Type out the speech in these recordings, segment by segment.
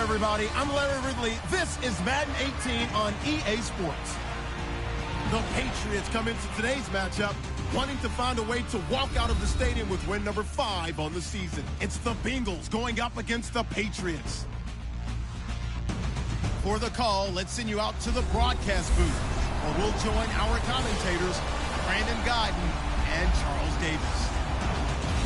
everybody. I'm Larry Ridley. This is Madden 18 on EA Sports. The Patriots come into today's matchup wanting to find a way to walk out of the stadium with win number 5 on the season. It's the Bengals going up against the Patriots. For the call, let's send you out to the broadcast booth, where we'll join our commentators, Brandon Guyton and Charles Davis.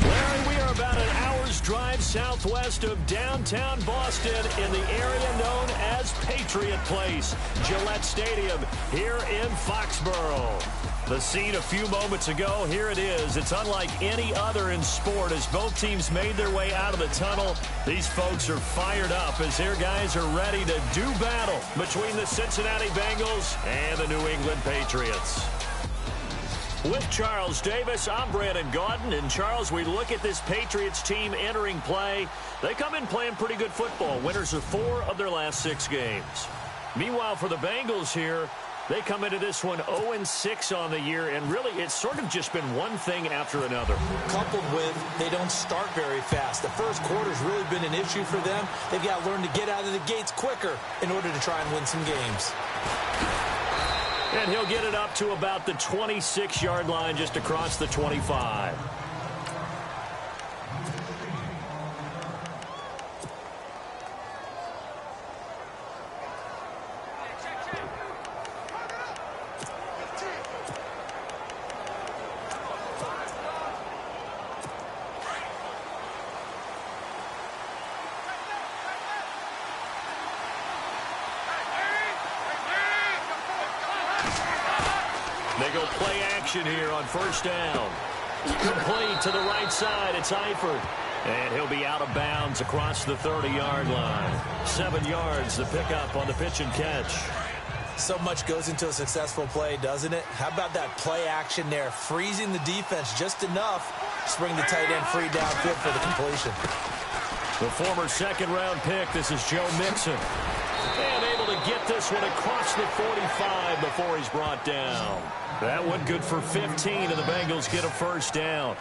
Larry, we are about an hour's drive southwest of downtown Boston in the area known as Patriot Place, Gillette Stadium, here in Foxborough. The scene a few moments ago, here it is. It's unlike any other in sport as both teams made their way out of the tunnel. These folks are fired up as their guys are ready to do battle between the Cincinnati Bengals and the New England Patriots. With Charles Davis, I'm Brandon Guyton. And Charles, we look at this Patriots team entering play. They come in playing pretty good football. Winners of 4 of their last 6 games. Meanwhile, for the Bengals here, they come into this one 0-6 on the year, and really it's sort of just been one thing after another. Coupled with they don't start very fast. The first quarter's really been an issue for them. They've got to learn to get out of the gates quicker in order to try and win some games. And he'll get it up to about the 26-yard line, just across the 25. They go play action here on first down. Complete to the right side. It's Eifert. And he'll be out of bounds across the 30-yard line. 7 yards, the pickup on the pitch and catch. So much goes into a successful play, doesn't it? How about that play action there? Freezing the defense just enough to bring the tight end free downfield for the completion. The former second-round pick, this is Joe Mixon. And able to get this one across the 45 before he's brought down. That one good for 15, and the Bengals get a first down.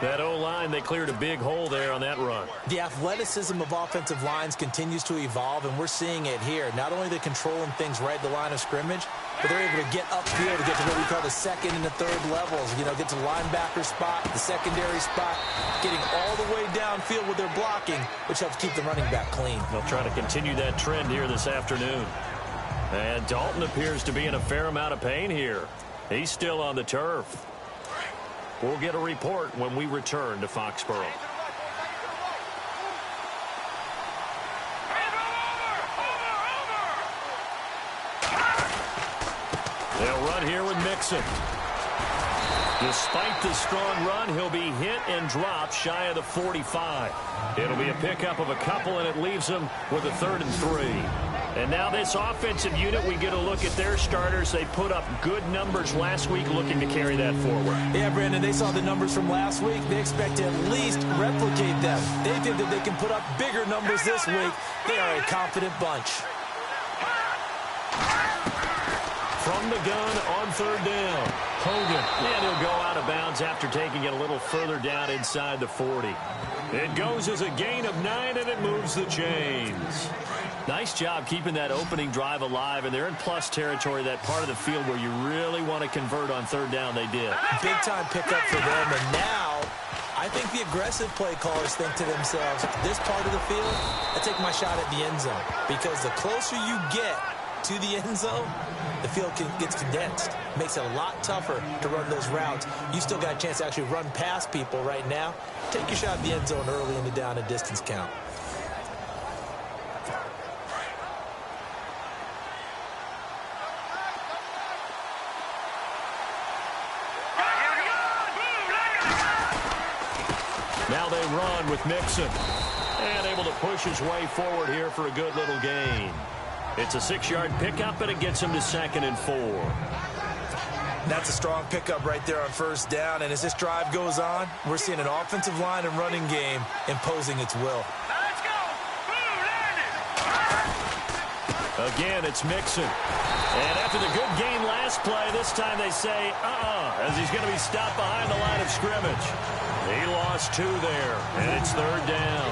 That O-line, they cleared a big hole there on that run. The athleticism of offensive lines continues to evolve, and we're seeing it here. Not only are they controlling things right at the line of scrimmage, but they're able to get upfield to get to what we call the second and the third levels. You know, get to the linebacker spot, the secondary spot, getting all the way downfield with their blocking, which helps keep the running back clean. They'll try to continue that trend here this afternoon. And Dalton appears to be in a fair amount of pain here. He's still on the turf. We'll get a report when we return to Foxborough. They'll run here with Mixon. Despite the strong run, he'll be hit and dropped shy of the 45. It'll be a pickup of a couple, and it leaves them with a 3rd and 3. And now this offensive unit, we get a look at their starters. They put up good numbers last week, looking to carry that forward. Yeah, Brandon, they saw the numbers from last week. They expect to at least replicate them. They think that they can put up bigger numbers this week. They are a confident bunch. From the gun on 3rd down. Hogan. And he'll go out of bounds after taking it a little further down inside the 40. It goes as a gain of 9, and it moves the chains. Nice job keeping that opening drive alive, and they're in plus territory, that part of the field where you really want to convert on 3rd down. They did. Big-time pickup for them, and now I think the aggressive play callers think to themselves, this part of the field, I take my shot at the end zone, because the closer you get to the end zone, the field gets condensed. Makes it a lot tougher to run those routes. You still got a chance to actually run past people right now. Take your shot at the end zone early in the down and distance count. Now they run with Mixon. And able to push his way forward here for a good little gain. It's a 6-yard pickup, and it gets him to 2nd and 4. That's a strong pickup right there on 1st down. And as this drive goes on, we're seeing an offensive line and running game imposing its will. Let's go. Again, it's Mixon. And after the good gain last play, this time they say, as he's going to be stopped behind the line of scrimmage. He lost 2 there, and it's 3rd down.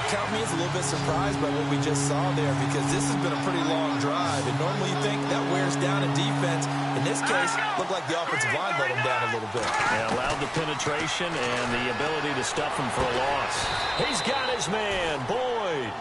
count me as a little bit surprised by what we just saw there, because this has been a pretty long drive, and normally you think that wears down a defense. In this case, looked like the offensive line let him down a little bit. Yeah, allowed the penetration and the ability to stuff him for a loss. He's got his man, Boyd.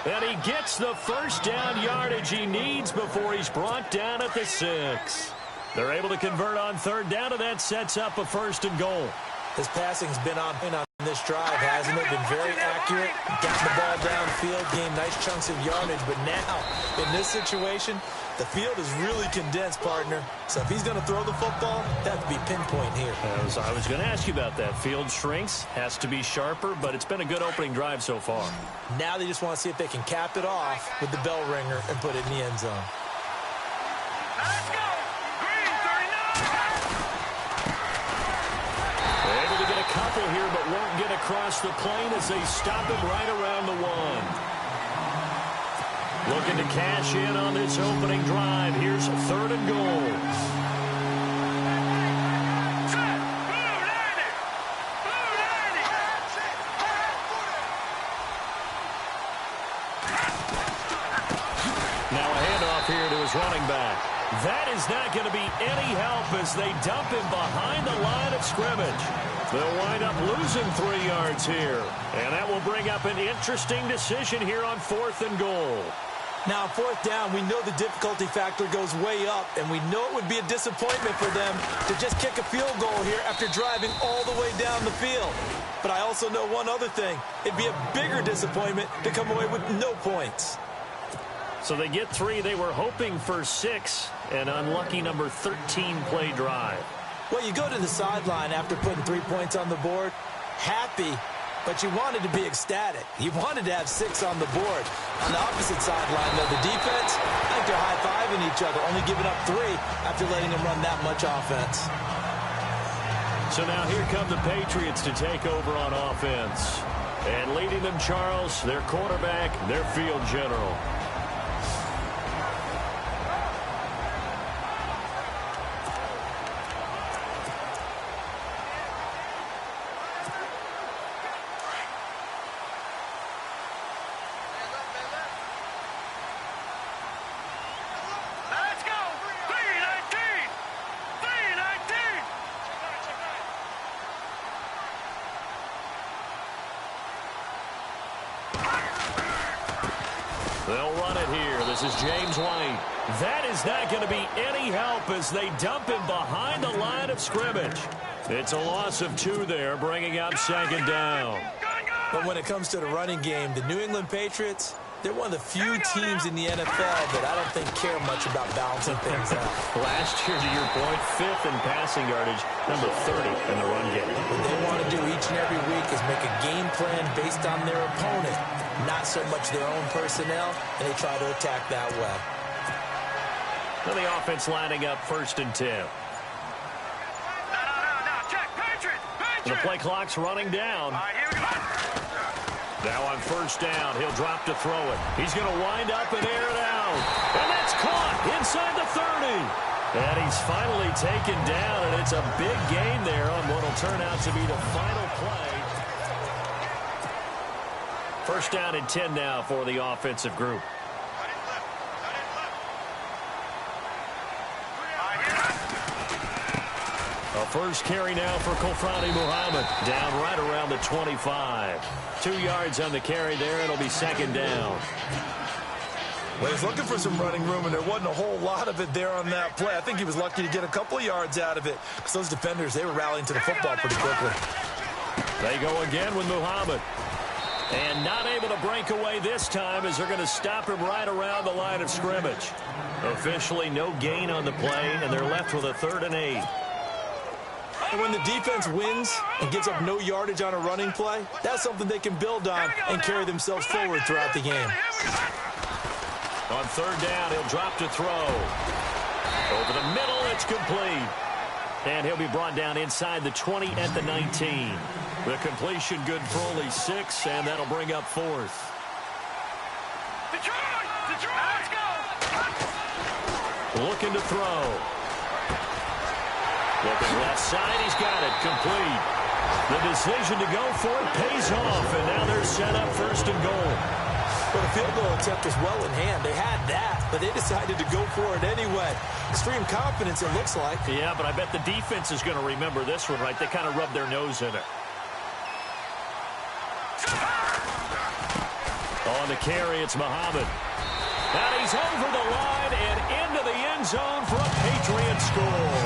And he gets the first down yardage he needs before he's brought down at the 6. They're able to convert on third down, and that sets up a 1st and goal. His passing's been on this drive, hasn't it? Been very accurate. Got the ball downfield, gained nice chunks of yardage. But now, in this situation, the field is really condensed, partner. So if he's going to throw the football, that would be pinpoint here. I was going to ask you about that. Field shrinks, has to be sharper, but it's been a good opening drive so far. Now they just want to see if they can cap it off with the bell ringer and put it in the end zone. Let's go! Green 39! They're able to get a couple here, but won't get across the plane as they stop him right around the 1. Looking to cash in on this opening drive. Here's 3rd and goal. Now a handoff here to his running back. That is not going to be any help as they dump him behind the line of scrimmage. They'll wind up losing 3 yards here. And that will bring up an interesting decision here on 4th and goal. Now, 4th down, we know the difficulty factor goes way up, and we know it would be a disappointment for them to just kick a field goal here after driving all the way down the field. But I also know one other thing. It'd be a bigger disappointment to come away with no points. So they get 3. They were hoping for 6. An unlucky number 13 play drive. Well, you go to the sideline after putting 3 points on the board, happy, but you wanted to be ecstatic. You wanted to have 6 on the board. On the opposite sideline, though, the defense, I think they're high-fiving each other, only giving up 3 after letting them run that much offense. So now here come the Patriots to take over on offense. And leading them, Charles, their quarterback, their field general. They'll run it here. This is James White. That is not going to be any help as they dump him behind the line of scrimmage. It's a loss of 2 there, bringing up 2nd down. But when it comes to the running game, the New England Patriots, they're one of the few teams in the NFL that I don't think care much about balancing things out. Last year, to your point, 5th in passing yardage, number 30 in the run game. What they want to do each and every week is make a game plan based on their opponent, not so much their own personnel, and they try to attack that way. Well, the offense lining up 1st and 10. Check, Patriot! The play clock's running down. All right, here we go. Now on 1st down, he'll drop to throw it. He's going to wind up and air it out. And that's caught inside the 30. And he's finally taken down, and it's a big gain there on what will turn out to be the final play. 1st down and 10 now for the offensive group. A first carry now for Kofrani Muhammad. Down right around the 25. 2 yards on the carry there. It'll be 2nd down. Well, he's looking for some running room, and there wasn't a whole lot of it there on that play. I think he was lucky to get a couple of yards out of it, because those defenders, they were rallying to the football pretty quickly. They go again with Muhammad. And not able to break away this time as they're going to stop him right around the line of scrimmage. Officially no gain on the play, and they're left with a 3rd and 8. And when the defense wins and gives up no yardage on a running play, that's something they can build on and carry themselves forward throughout the game. On 3rd down, he'll drop to throw. Over the middle, it's complete. And he'll be brought down inside the 20 at the 19. The completion good for only 6, and that'll bring up 4th. Detroit! Let's go! Looking to throw. Looking left side, he's got it, complete. The decision to go for it pays off, and now they're set up first and goal. Well, the field goal attempt was well in hand. They had that, but they decided to go for it anyway. Extreme confidence, it looks like. Yeah, but I bet the defense is going to remember this one, right? They kind of rubbed their nose in it. On the carry, it's Muhammad. And he's over the line and into the end zone for a Patriot score.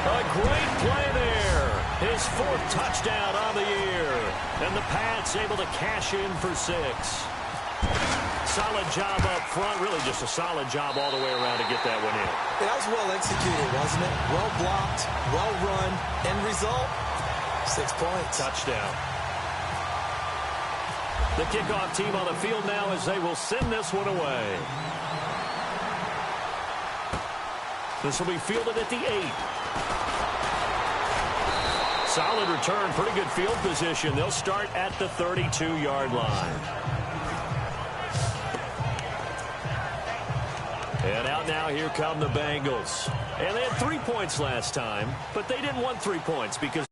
A great play there. His 4th touchdown on the year. And the Pats able to cash in for 6. Solid job up front. Really just a solid job all the way around to get that one in. That was well executed, wasn't it? Well blocked, well run. End result, 6 points. Touchdown. The kickoff team on the field now as they will send this one away. This will be fielded at the 8. Solid return, pretty good field position. They'll start at the 32-yard line. And out now, here come the Bengals. And they had 3 points last time, but they didn't want 3 points because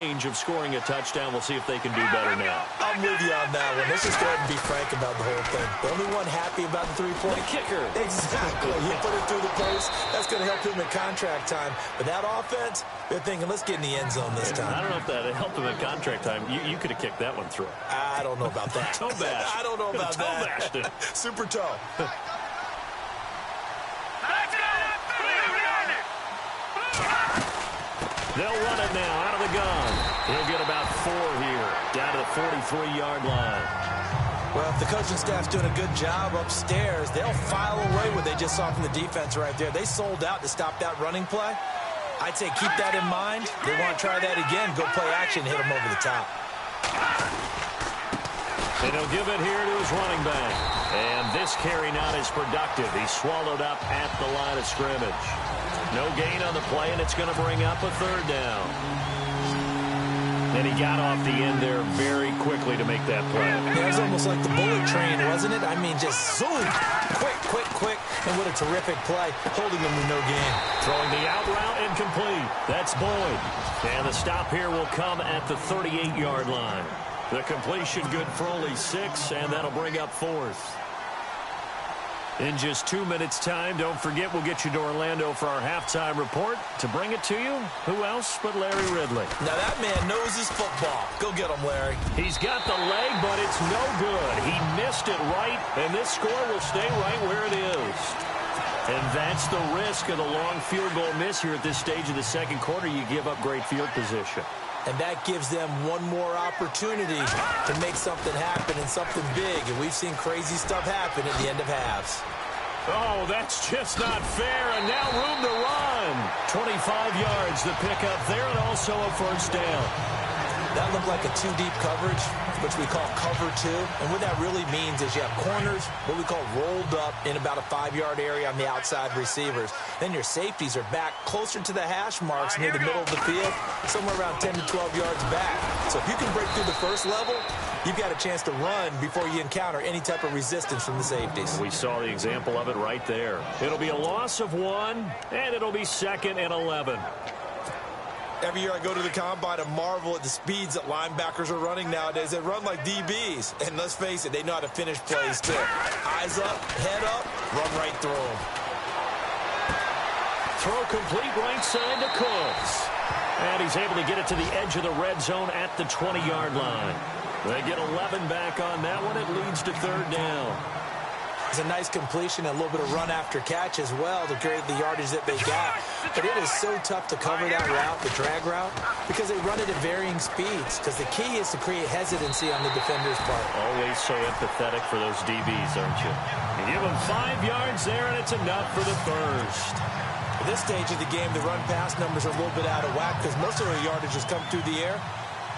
range of scoring a touchdown. We'll see if they can do better now. I'm with you on that one. Let's just go ahead and be frank about the whole thing. The only one happy about the 3-point. The kicker. Exactly. He put it through the post. That's going to help him in contract time. But that offense, they're thinking, let's get in the end zone this time. I don't know if that helped him in contract time. You could have kicked that one through. I don't know about that. Toe bash. I don't know about toe that. Bashed it. Super toe. They'll run it now out of the gun. He'll get about 4 here, down to the 43-yard line. Well, if the coaching staff's doing a good job upstairs, they'll file away what they just saw from the defense right there. They sold out to stop that running play. I'd say keep that in mind. They want to try that again, go play action, hit them over the top. And he'll give it here to his running back. And this carry not as productive. He's swallowed up at the line of scrimmage. No gain on the play, and it's going to bring up a 3rd down. And he got off the end there very quickly to make that play. It was almost like the bullet train, wasn't it? I mean, just zoom. Quick. And what a terrific play, holding them to no gain. Throwing the out route incomplete. That's Boyd. And the stop here will come at the 38-yard line. The completion good for only 6, and that'll bring up 4th. In just 2 minutes' time, don't forget we'll get you to Orlando for our halftime report. To bring it to you, who else but Larry Ridley? Now that man knows his football. Go get him, Larry. He's got the leg, but it's no good. He missed it right, and this score will stay right where it is. And that's the risk of the long field goal miss here at this stage of the second quarter. You give up great field position. And that gives them one more opportunity to make something happen and something big. And we've seen crazy stuff happen at the end of halves. Oh, that's just not fair. And now room to run. 25 yards the pickup there, and also a 1st down. That looked like a 2-deep coverage, which we call cover 2. And what that really means is you have corners, what we call rolled up in about a 5-yard area on the outside receivers. Then your safeties are back closer to the hash marks near the middle of the field, somewhere around 10 to 12 yards back. So if you can break through the first level, you've got a chance to run before you encounter any type of resistance from the safeties. We saw the example of it right there. It'll be a loss of 1, and it'll be 2nd and 11. Every year I go to the combine and marvel at the speeds that linebackers are running nowadays. They run like DBs. And let's face it, they know how to finish plays too. Eyes up, head up, run right through them. Throw complete right side to Cooks. And he's able to get it to the edge of the red zone at the 20-yard line. They get 11 back on that one. It leads to 3rd down. It's a nice completion, a little bit of run after catch as well to create the yardage that they got. But it is so tough to cover that route, the drag route, because they run it at varying speeds. Because the key is to create hesitancy on the defender's part. Always so empathetic for those DBs, aren't you? You give them 5 yards there, and it's enough for the 1st. At this stage of the game, the run-pass numbers are a little bit out of whack because most of their yardage has come through the air.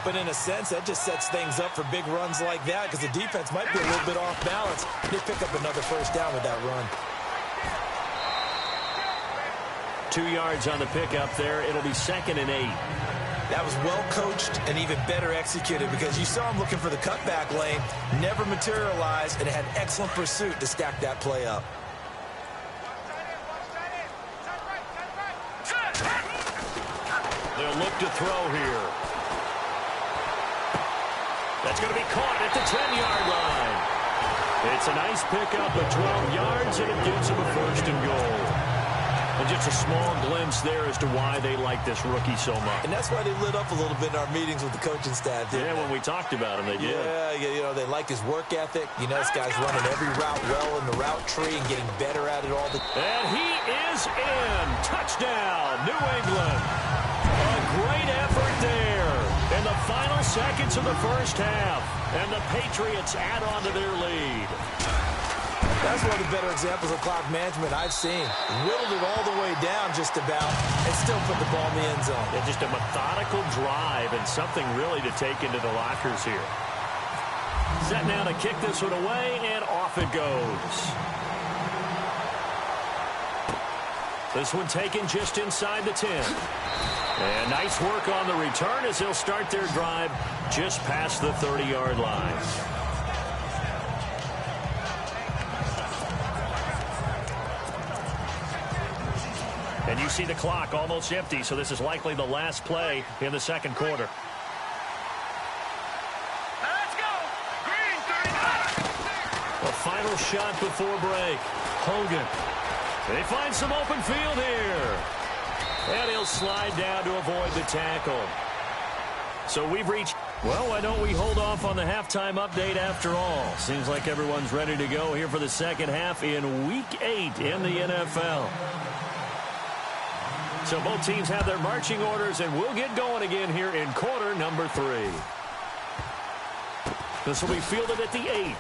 But in a sense, that just sets things up for big runs like that because the defense might be a little bit off balance. They pick up another 1st down with that run. 2 yards on the pickup there. It'll be 2nd and 8. That was well coached and even better executed because you saw him looking for the cutback lane, never materialized, and had excellent pursuit to stack that play up. They'll look to throw here. That's going to be caught at the 10-yard line. It's a nice pickup of 12 yards, and it gives him a first and goal. And just a small glimpse there as to why they like this rookie so much. And that's why they lit up a little bit in our meetings with the coaching staff, didn't they? When we talked about him, they did. Yeah, they like his work ethic. You know, this guy's running every route well in the route tree and getting better at it all the time. And he is in. Touchdown, New England. A great effort there in the final seconds of the first half. And the Patriots add on to their lead. That's one of the better examples of clock management I've seen. Whittled it all the way down just about and still put the ball in the end zone. Yeah, just a methodical drive and something really to take into the lockers here. Set now to kick this one away, and off it goes. This one taken just inside the 10. And nice work on the return as they'll start their drive just past the 30-yard line. And you see the clock almost empty, so this is likely the last play in the second quarter. Let's go. Green 39. A final shot before break. Hogan. They find some open field here. And he'll slide down to avoid the tackle. So we've reached... Well, why don't we hold off on the halftime update after all? Seems like everyone's ready to go here for the second half in Week 8 in the NFL. So both teams have their marching orders, and we'll get going again here in quarter number 3. This will be fielded at the 8.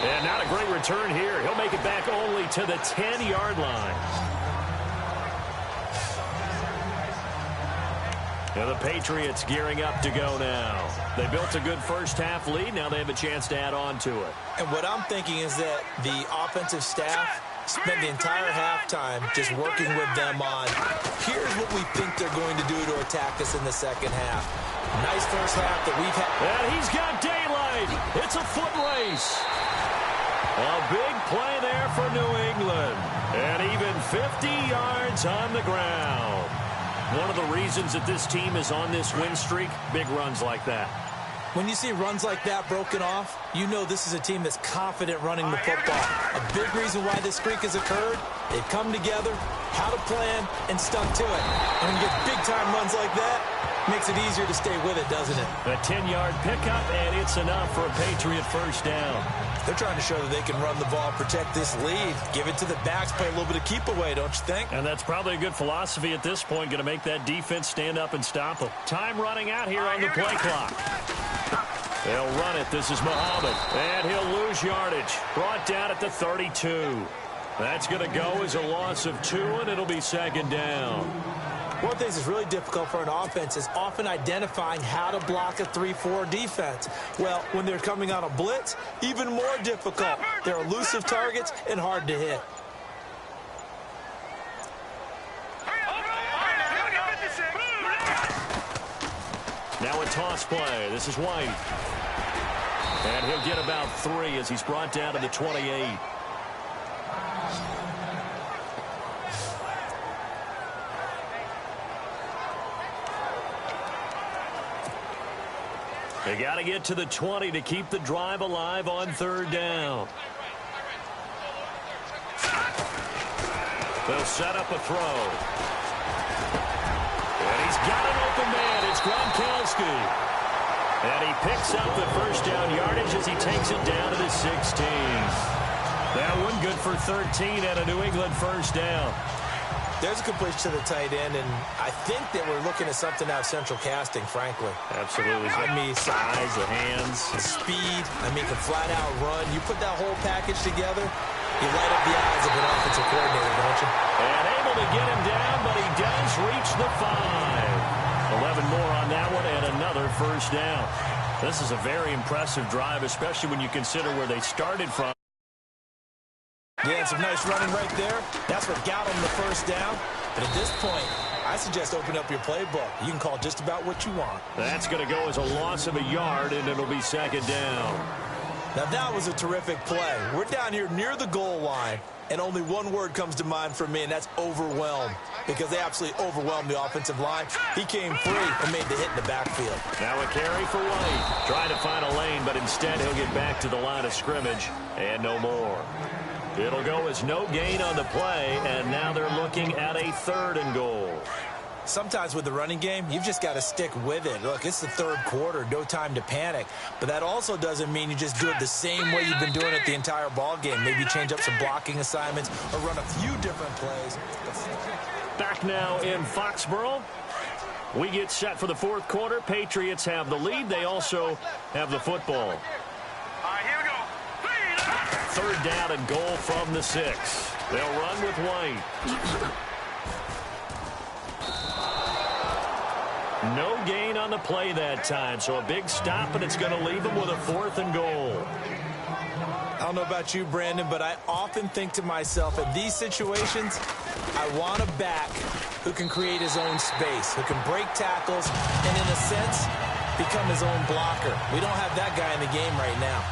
And not a great return here. He'll make it back only to the 10-yard line. Now the Patriots gearing up to go now. They built a good first-half lead. Now they have a chance to add on to it. And what I'm thinking is that the offensive staff spend the entire halftime just working with them on, here's what we think they're going to do to attack us in the second half. Nice first half that we've had. And he's got daylight. It's a foot race. A big play there for New England. And even 50 yards on the ground. One of the reasons that this team is on this win streak, big runs like that. When you see runs like that broken off, you know this is a team that's confident running the football. A big reason why this streak has occurred, they've come together, had a plan, and stuck to it. And when you get big-time runs like that, makes it easier to stay with it, doesn't it? A 10-yard pickup, and it's enough for a Patriot first down. They're trying to show that they can run the ball, protect this lead, give it to the backs, play a little bit of keep away, don't you think? And that's probably a good philosophy at this point, going to make that defense stand up and stop them. Time running out here on the play clock. They'll run it. This is Muhammad. And he'll lose yardage. Brought down at the 32. That's going to go as a loss of 2, and it'll be second down. One of the things that's really difficult for an offense is often identifying how to block a 3-4 defense. Well, when they're coming on a blitz, even more difficult. They're elusive targets and hard to hit. Now a toss play. This is White. And he'll get about 3 as he's brought down to the 28. They got to get to the 20 to keep the drive alive on third down. They'll set up a throw. And he's got an open man. It's Gronkowski. And he picks up the first down yardage as he takes it down to the 16. That one good for 13 and a New England first down. There's a completion to the tight end, and I think that we're looking at something out of central casting, frankly. Absolutely. I mean, size, the hands. Speed, I mean, can flat out run. You put that whole package together, you light up the eyes of an offensive coordinator, don't you? And able to get him down, but he does reach the 5. 11 more on that one, and another first down. This is a very impressive drive, especially when you consider where they started from. Yeah, some nice running right there. That's what got them the first down. But at this point, I suggest open up your playbook. You can call just about what you want. That's going to go as a loss of a yard, and it'll be second down. Now, that was a terrific play. We're down here near the goal line. And only one word comes to mind for me, and that's overwhelmed, because they absolutely overwhelmed the offensive line. He came free and made the hit in the backfield. Now a carry for White. Trying to find a lane, but instead he'll get back to the line of scrimmage and no more. It'll go as no gain on the play, and now they're looking at a 3rd and goal. Sometimes with the running game, you've just got to stick with it. Look, it's the 3rd quarter, no time to panic. But that also doesn't mean you just do it the same way you've been doing it the entire ball game. Maybe change up some blocking assignments or run a few different plays. Back now in Foxborough. We get set for the 4th quarter. Patriots have the lead. They also have the football. All right, here we go. 3rd down and goal from the 6. They'll run with White. No gain on the play that time, so a big stop, and it's going to leave them with a 4th and goal. I don't know about you, Brandon, but I often think to myself, in these situations, I want a back who can create his own space, who can break tackles, and in a sense, become his own blocker. We don't have that guy in the game right now.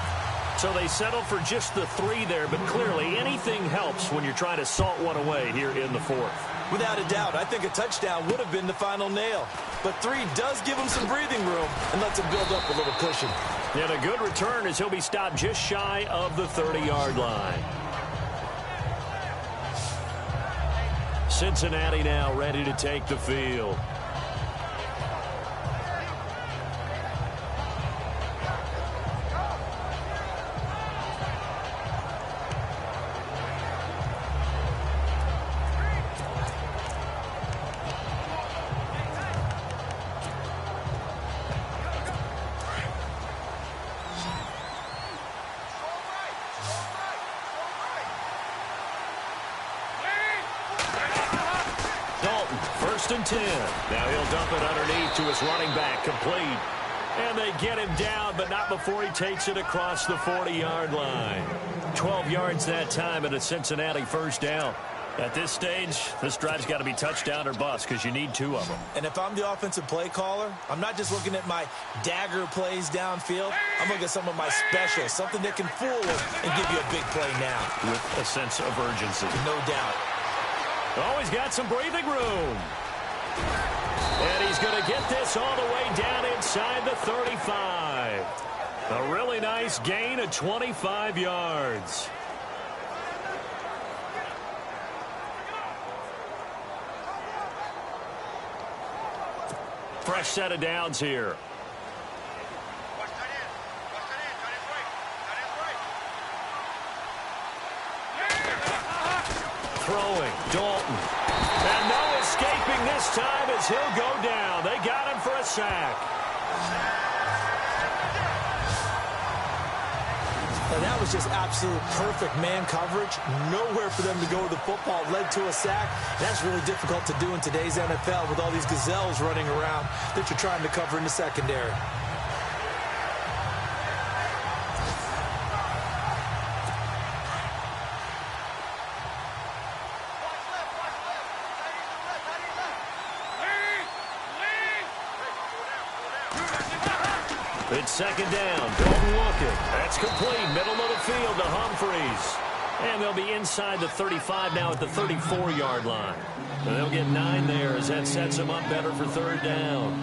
So they settle for just the 3 there, but clearly anything helps when you're trying to salt one away here in the 4th. Without a doubt, I think a touchdown would have been the final nail. But 3 does give him some breathing room and lets him build up a little cushion. And a good return as he'll be stopped just shy of the 30-yard line. Cincinnati now ready to take the field. And 10. Now he'll dump it underneath to his running back, complete. And they get him down, but not before he takes it across the 40-yard line. 12 yards that time and a Cincinnati 1st down. At this stage, this drive's got to be touchdown or bust because you need 2 of them. And if I'm the offensive play caller, I'm not just looking at my dagger plays downfield. I'm looking at some of my specials, something that can fool and give you a big play now. With a sense of urgency. No doubt. Oh, he's got some breathing room. And he's going to get this all the way down inside the 35. A really nice gain of 25 yards. Fresh set of downs here. Throwing, Dalton. And no escaping this time as he'll go down. They got him for a sack. Now that was just absolute perfect man coverage. Nowhere for them to go with the football. Led to a sack. That's really difficult to do in today's NFL with all these gazelles running around that you're trying to cover in the secondary. It's 2nd down. Dalton looking. That's complete. Middle of the field to Humphreys. And they'll be inside the 35 now at the 34-yard line. And they'll get 9 there as that sets them up better for 3rd down.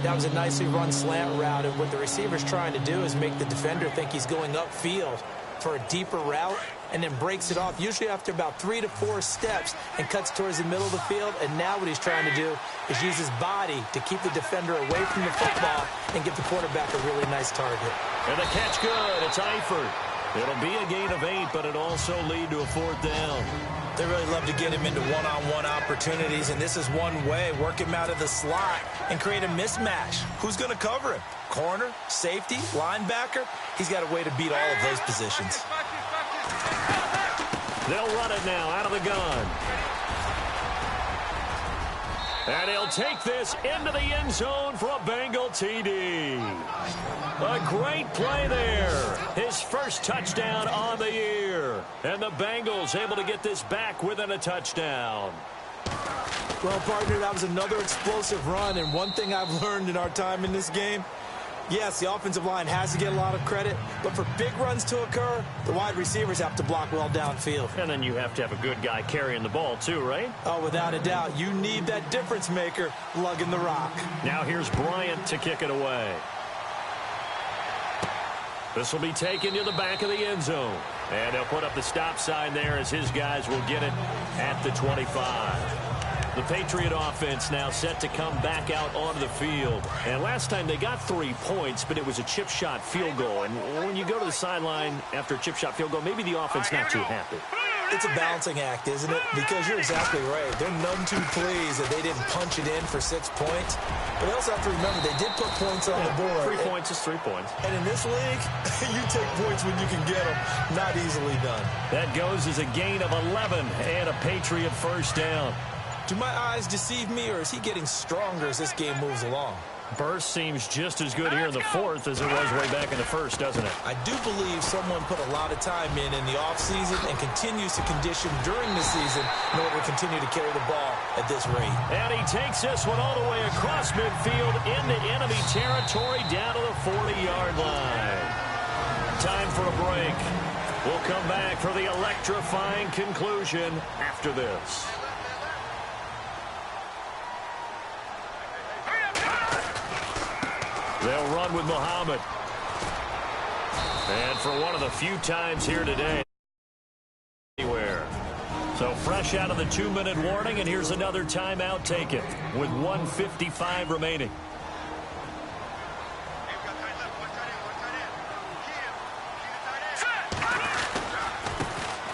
That was a nicely run slant route, and what the receiver's trying to do is make the defender think he's going upfield for a deeper route and then breaks it off, usually after about 3 to 4 steps, and cuts towards the middle of the field. And now what he's trying to do is use his body to keep the defender away from the football and give the quarterback a really nice target. And the catch good. It's Eifert. It'll be a gain of 8, but it'll also lead to a 4th down. They really love to get him into one-on-one opportunities, and this is one way. Work him out of the slot and create a mismatch. Who's going to cover him? Corner, safety, linebacker? He's got a way to beat all of those positions. They'll run it now out of the gun. And he'll take this into the end zone for a Bengal TD. A great play there. His first touchdown on the year. And the Bengals able to get this back within a touchdown. Well, partner, that was another explosive run. And one thing I've learned in our time in this game, Yes, the offensive line has to get a lot of credit, but for big runs to occur, the wide receivers have to block well downfield. And then you have to have a good guy carrying the ball too, right? Oh, without a doubt. You need that difference maker lugging the rock. Now here's Bryant to kick it away. This will be taken to the back of the end zone. And they'll put up the stop sign there as his guys will get it at the 25. The Patriot offense now set to come back out onto the field. And last time they got 3 points, but it was a chip shot field goal. And when you go to the sideline after a chip shot field goal, maybe the offense not too happy. It's a balancing act, isn't it? Because you're exactly right. They're none too pleased that they didn't punch it in for 6 points. But they also have to remember they did put points on the board. 3 points is 3 points. And in this league, you take points when you can get them. Not easily done. That goes as a gain of 11 and a Patriot first down. Do my eyes deceive me, or is he getting stronger as this game moves along? Burst seems just as good here in the fourth as it was way back in the first, doesn't it? I do believe someone put a lot of time in the offseason and continues to condition during the season in order to continue to carry the ball at this rate. And he takes this one all the way across midfield into enemy territory down to the 40-yard line. Time for a break. We'll come back for the electrifying conclusion after this. They'll run with Muhammad. And for one of the few times here today, anywhere. So fresh out of the 2-minute warning, and here's another timeout taken with 1:55 remaining.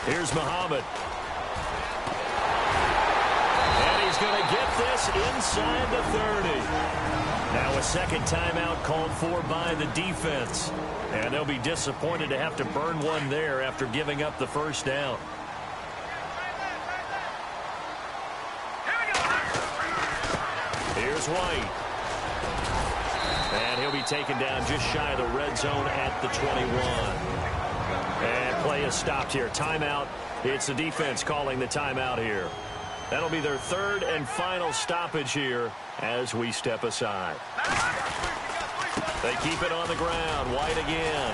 Here's Muhammad. And he's going to get this inside the 30. Now a second timeout called for by the defense. And they'll be disappointed to have to burn one there after giving up the first down. Here's White. And he'll be taken down just shy of the red zone at the 21. And play is stopped here. Timeout. It's the defense calling the timeout here. That'll be their third and final stoppage here as we step aside. They keep it on the ground. White again.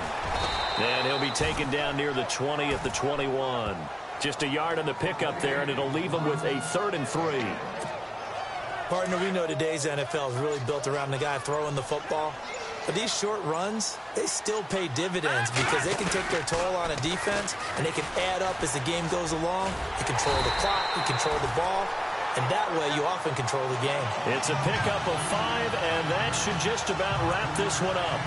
And he'll be taken down near the 20 at the 21. Just a yard on the pickup there, and it'll leave them with a 3rd and 3. Partner, we know today's NFL is really built around the guy throwing the football. But these short runs, they still pay dividends because they can take their toll on a defense, and they can add up as the game goes along. You control the clock, you control the ball, and that way you often control the game. It's a pickup of 5, and that should just about wrap this one up.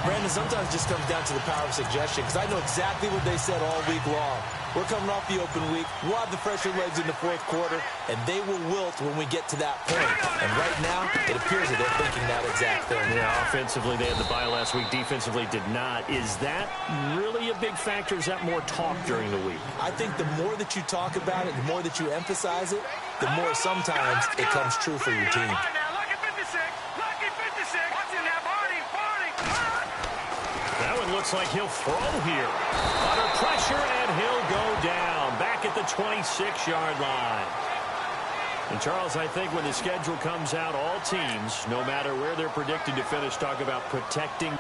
Brandon, sometimes it just comes down to the power of suggestion because I know exactly what they said all week long. We're coming off the open week. We'll have the fresher legs in the fourth quarter, and they will wilt when we get to that point. And right now, it appears that they're thinking that exact thing. Yeah, offensively, they had the bye last week. Defensively, did not. Is that really a big factor? Is that more talk during the week? I think the more that you talk about it, the more that you emphasize it, the more sometimes it comes true for your team. That one looks like he'll throw here. Under pressure, and he'll go down. Back at the 26-yard line. And, Charles, I think when the schedule comes out, all teams, no matter where they're predicted to finish, talk about protecting